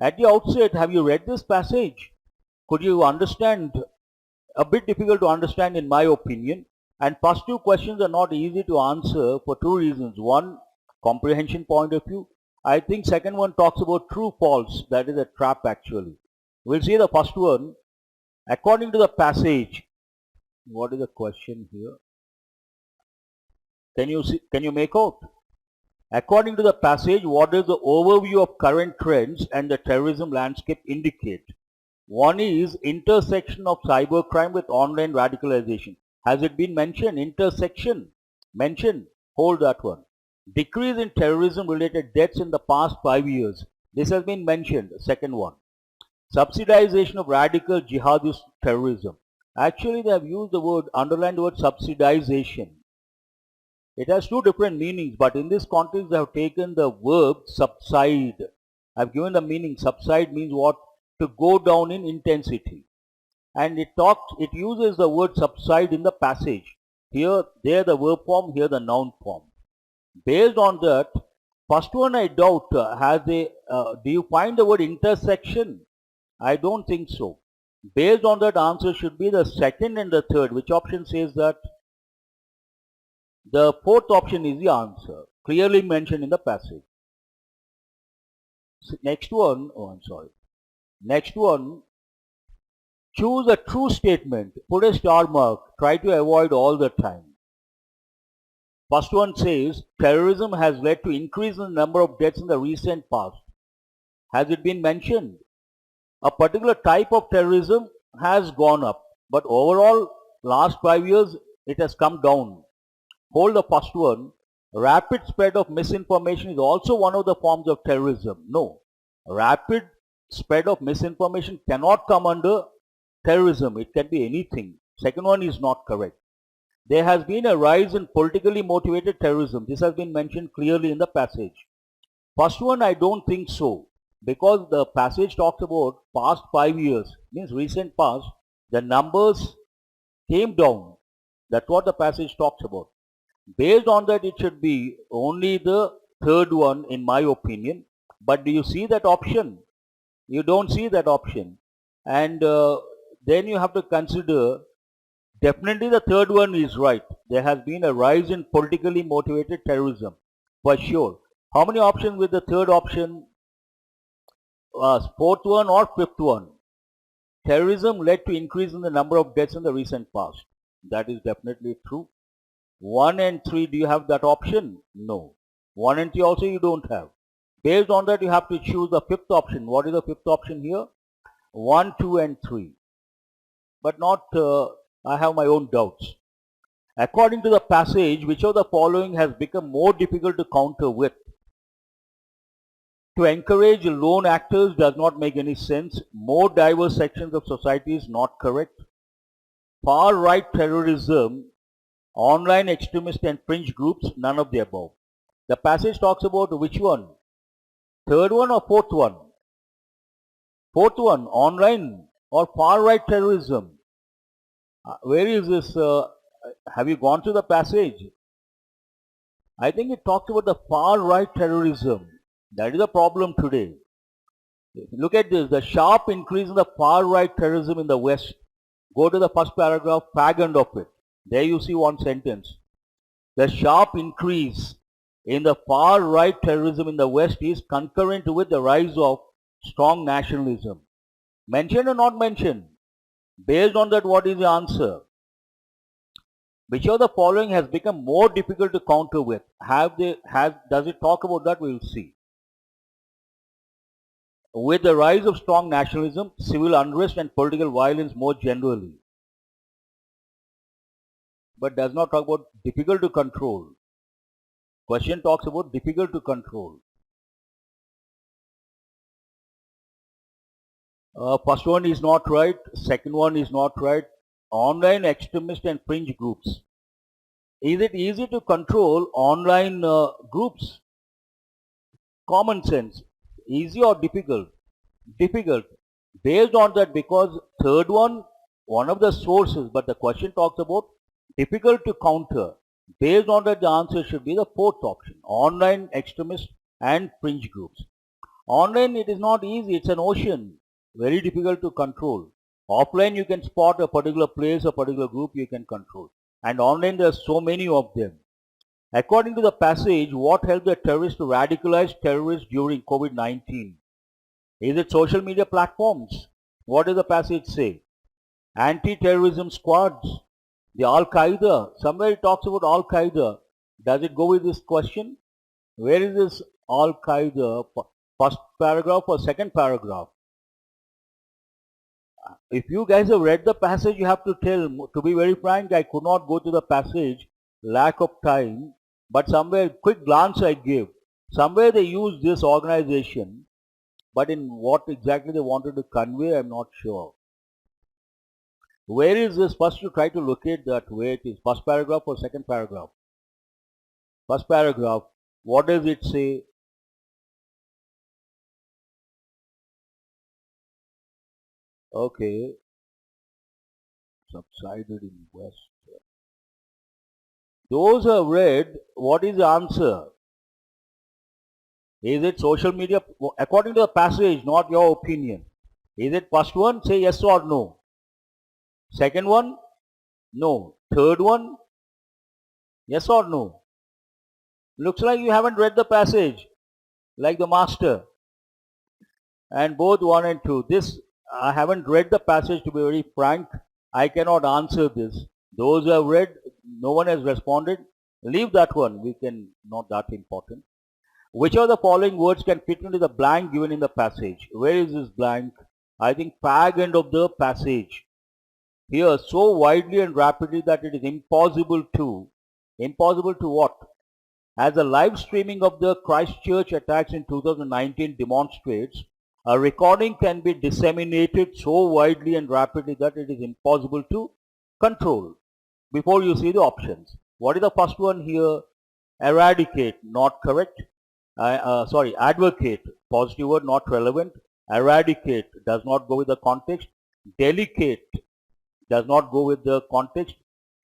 At the outset, have you read this passage? Could you understand? A bit difficult to understand in my opinion. And first two questions are not easy to answer for two reasons. One, comprehension point of view. I think second one talks about true false. That is a trap actually. We'll see the first one. According to the passage, what is the question here? Can you make out? According to the passage, what does the overview of current trends and the terrorism landscape indicate? One is intersection of cybercrime with online radicalization. Has it been mentioned? Intersection. Mentioned. Hold that one. Decrease in terrorism related deaths in the past 5 years. This has been mentioned. Second one. Subsidization of radical jihadist terrorism. Actually, they have used the word, underlined the word subsidization. It has two different meanings, but in this context they have taken the verb subside. I have given the meaning. Subside means what? To go down in intensity. And it uses the word subside in the passage. Here, there the verb form, here the noun form. Based on that, first one I doubt, do you find the word intersection? I don't think so. Based on that, answer should be the second and the third. Which option says that? The fourth option is the answer, clearly mentioned in the passage. Next one, Next one, choose a true statement, put a star mark, try to avoid all the time. First one says, terrorism has led to increase in the number of deaths in the recent past. Has it been mentioned? A particular type of terrorism has gone up, but overall, last 5 years, it has come down. Hold the first one. Rapid spread of misinformation is also one of the forms of terrorism. No. Rapid spread of misinformation cannot come under terrorism. It can be anything. Second one is not correct. There has been a rise in politically motivated terrorism. This has been mentioned clearly in the passage. First one, I don't think so. Because the passage talks about past 5 years, means recent past, the numbers came down. That's what the passage talks about. Based on that, it should be only the third one in my opinion. But do you see that option? You don't see that option. And then you have to consider, definitely the third one is right. There has been a rise in politically motivated terrorism, for sure. How many options with the third option? Fourth one or fifth one? Terrorism led to increase in the number of deaths in the recent past. That is definitely true. 1 and 3, do you have that option? No. 1 and 3 also you don't have. Based on that, you have to choose the fifth option. What is the fifth option here? 1, 2 and 3. But not, I have my own doubts. According to the passage, which of the following has become more difficult to counter with? To encourage lone actors does not make any sense. More diverse sections of society is not correct. Far-right terrorism, online extremist and fringe groups, none of the above. The passage talks about which one? Third one or fourth one? Fourth one, online or far-right terrorism. Where is this? Have you gone to the passage? I think it talks about the far-right terrorism. That is the problem today. Look at this, the sharp increase in the far-right terrorism in the West. Go to the first paragraph, fag end of it. There you see one sentence. The sharp increase in the far-right terrorism in the West is concurrent with the rise of strong nationalism. Mentioned or not mentioned? Based on that, what is the answer? Which of the following has become more difficult to counter with? Does it talk about that? We will see. With the rise of strong nationalism, civil unrest and political violence more generally. But does not talk about difficult to control. Question talks about difficult to control. First one is not right. Second one is not right. Online extremist and fringe groups. Is it easy to control online groups? Common sense. Easy or difficult? Difficult. Based on that, because third one of the sources, but the question talks about difficult to counter. Based on that, the answer should be the fourth option, online extremist and fringe groups. Online it is not easy, it's an ocean, very difficult to control. Offline you can spot a particular place, a particular group you can control. And online there are so many of them. According to the passage, what helped the terrorists to radicalize terrorists during COVID-19? Is it social media platforms? What does the passage say? Anti-terrorism squads, the Al-Qaeda. Somewhere it talks about Al-Qaeda. Does it go with this question? Where is this Al-Qaeda? First paragraph or second paragraph? If you guys have read the passage, you have to tell. To be very frank, I could not go to the passage, lack of time, but somewhere, quick glance I give. Somewhere they use this organization, but in what exactly they wanted to convey, I'm not sure. Where is this? First you try to locate that, where it is. First paragraph or second paragraph? First paragraph. What does it say? Okay. Subsided in West. Those who have read, what is the answer? Is it social media? According to the passage, not your opinion. Is it first one? Say yes or no. Second one? No. Third one? Yes or no? Looks like you haven't read the passage, like the master. And both 1 and 2. This, I haven't read the passage, to be very frank. I cannot answer this. Those who have read, no one has responded. Leave that one. We can, not that important. Which of the following words can fit into the blank given in the passage? Where is this blank? I think fag end of the passage. Here, so widely and rapidly that it is impossible to what? As the live streaming of the Christchurch attacks in 2019 demonstrates, a recording can be disseminated so widely and rapidly that it is impossible to control. Before you see the options. What is the first one here? Eradicate, not correct. Advocate, positive word, not relevant. Eradicate does not go with the context. Delicate does not go with the context.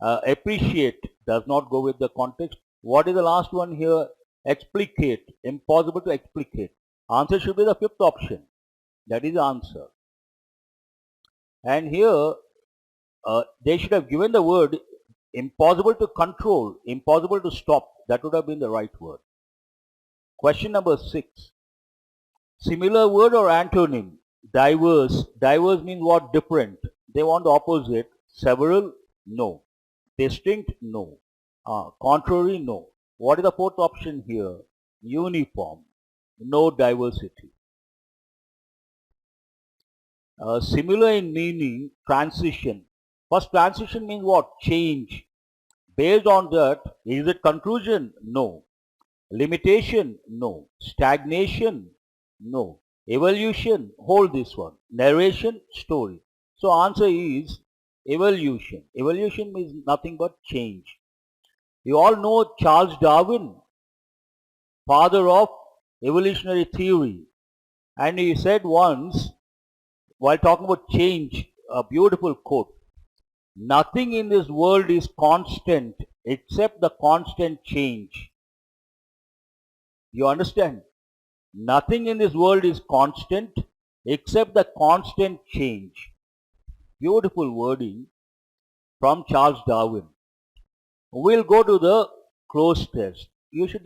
Appreciate does not go with the context. What is the last one here? Explicate, impossible to explicate. Answer should be the fifth option. That is the answer. And here, they should have given the word impossible to control, impossible to stop. That would have been the right word. Question number 6. Similar word or antonym? Diverse. Diverse means what? Different. They want the opposite. Several? No. Distinct? No. Contrary? No. What is the fourth option here? Uniform. No diversity. Similar in meaning, transition. First, transition means what? Change. Based on that, is it conclusion? No. Limitation? No. Stagnation? No. Evolution? Hold this one. Narration? Story. So answer is evolution. Evolution means nothing but change. You all know Charles Darwin, father of evolutionary theory. And he said once, while talking about change, a beautiful quote, nothing in this world is constant except the constant change. You understand? Nothing in this world is constant except the constant change. Beautiful wording from Charles Darwin. We'll go to the close test. You should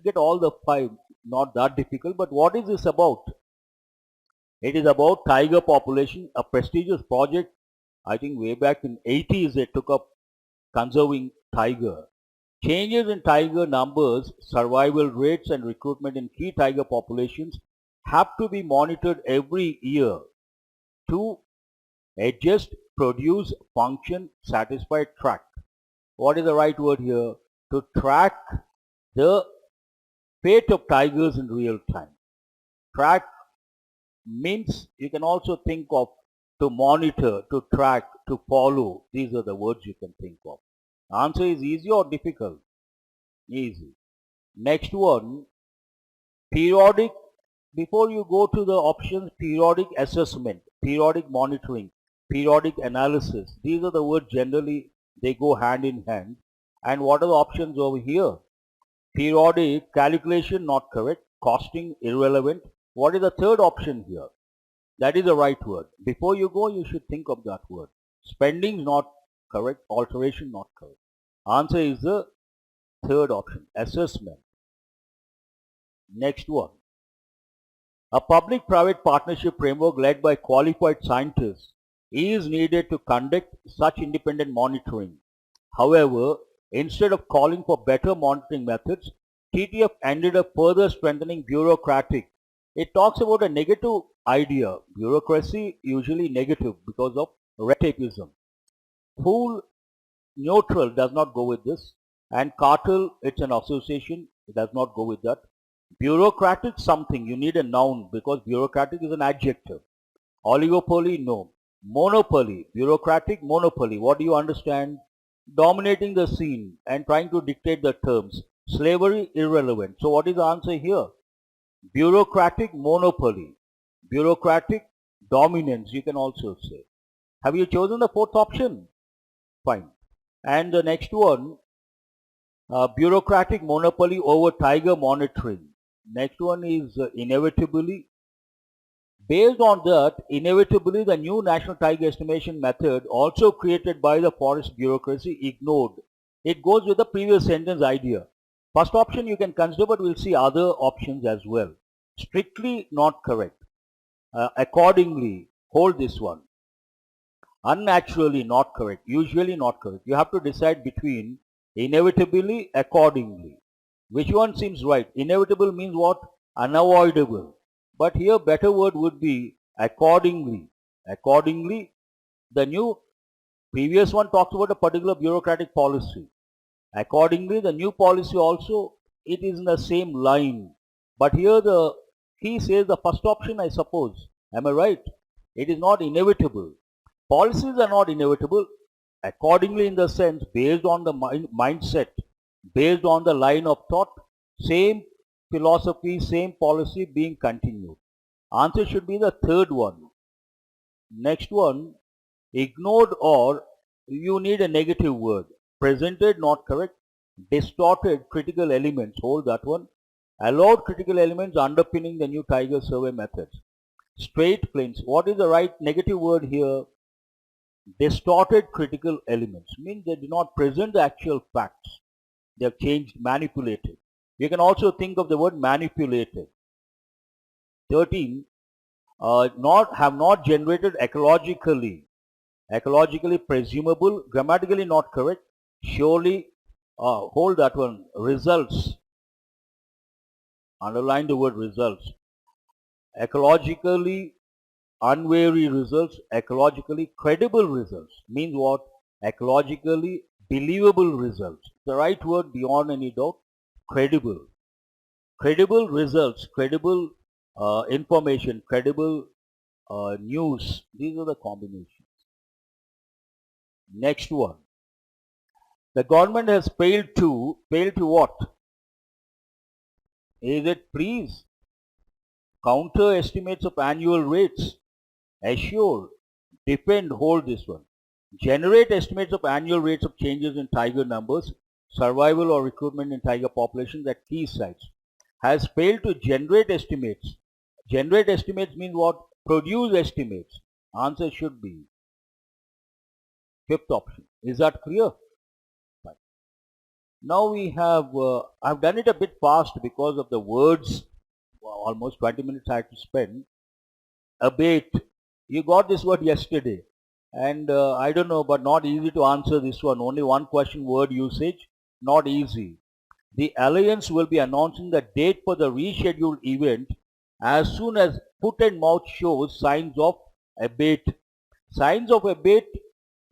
get all the 5, not that difficult, but what is this about? It is about tiger population, a prestigious project. I think way back in 80s they took up conserving tiger. Changes in tiger numbers, survival rates and recruitment in key tiger populations have to be monitored every year to adjust, produce, function, satisfy, track. What is the right word here? To track the fate of tigers in real time. Track means you can also think of to monitor, to track, to follow. These are the words you can think of. Answer is easy or difficult? Easy. Next one, periodic. Before you go to the options, periodic assessment, periodic monitoring, periodic analysis. These are the words generally, they go hand in hand. And what are the options over here? Periodic, calculation, not correct. Costing, irrelevant. What is the third option here? That is the right word. Before you go, you should think of that word. Spending is not correct. Alteration not correct. Answer is the third option. Assessment. Next one. A public-private partnership framework led by qualified scientists is needed to conduct such independent monitoring. However, instead of calling for better monitoring methods, TTF ended up further strengthening bureaucratic. It talks about a negative idea. Bureaucracy usually negative because of red tapeism. Full neutral does not go with this. And cartel, it's an association, it does not go with that. Bureaucratic something, you need a noun because bureaucratic is an adjective. Oligopoly, no. Monopoly, bureaucratic monopoly, what do you understand? Dominating the scene and trying to dictate the terms. Slavery, irrelevant. So what is the answer here? Bureaucratic monopoly. Bureaucratic dominance, you can also say. Have you chosen the fourth option? Fine. And the next one, bureaucratic monopoly over tiger monitoring. Next one is inevitably. Based on that, inevitably the new national tiger estimation method also created by the forest bureaucracy ignored. It goes with the previous sentence idea. First option you can consider, but we'll see other options as well. Strictly not correct. Accordingly, hold this one. Unnaturally not correct. Usually not correct. You have to decide between inevitably, accordingly. Which one seems right? Inevitable means what? Unavoidable. But here better word would be accordingly. Accordingly, the new previous one talks about a particular bureaucratic policy. Accordingly, the new policy also, it is in the same line. But here the key says the first option, I suppose. Am I right? It is not inevitable. Policies are not inevitable. Accordingly, in the sense, based on the mindset, based on the line of thought, same philosophy, same policy being continued. Answer should be the third one. Next one, ignored or you need a negative word. Presented, not correct. Distorted critical elements, hold that one. Allowed critical elements underpinning the new tiger survey methods. Straight plains, what is the right negative word here? Distorted critical elements, means they do not present the actual facts. They have changed, manipulated. You can also think of the word manipulated. 13, have not generated ecologically presumable, grammatically not correct. Surely, hold that one, results. Underline the word results. Ecologically unwary results, ecologically credible results. Means what? Ecologically believable results. The right word beyond any doubt, credible. Credible results, credible information, credible news. These are the combinations. Next one. The government has failed to what? Is it please? Counter estimates of annual rates. Assure, defend, hold this one. Generate estimates of annual rates of changes in tiger numbers, survival or recruitment in tiger populations at key sites. Has failed to generate estimates. Generate estimates means what? Produce estimates. Answer should be fifth option. Is that clear? Fine. Now we have, I've done it a bit fast because of the words. Almost 20 minutes I had to spend. Abate. You got this word yesterday. And I don't know, but not easy to answer this one. Only one question word usage. Not easy. The Alliance will be announcing the date for the rescheduled event as soon as foot and mouth shows signs of abate. Signs of abate,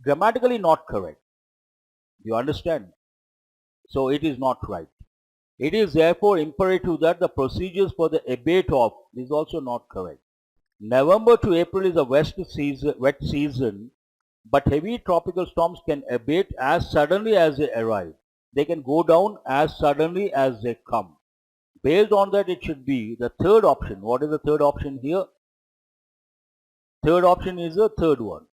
grammatically not correct. You understand? So it is not right. It is therefore imperative that the procedures for the abate of is also not correct. November to April is a wet season, but heavy tropical storms can abate as suddenly as they arrive. They can go down as suddenly as they come. Based on that, it should be the third option. What is the third option here? Third option is the third one.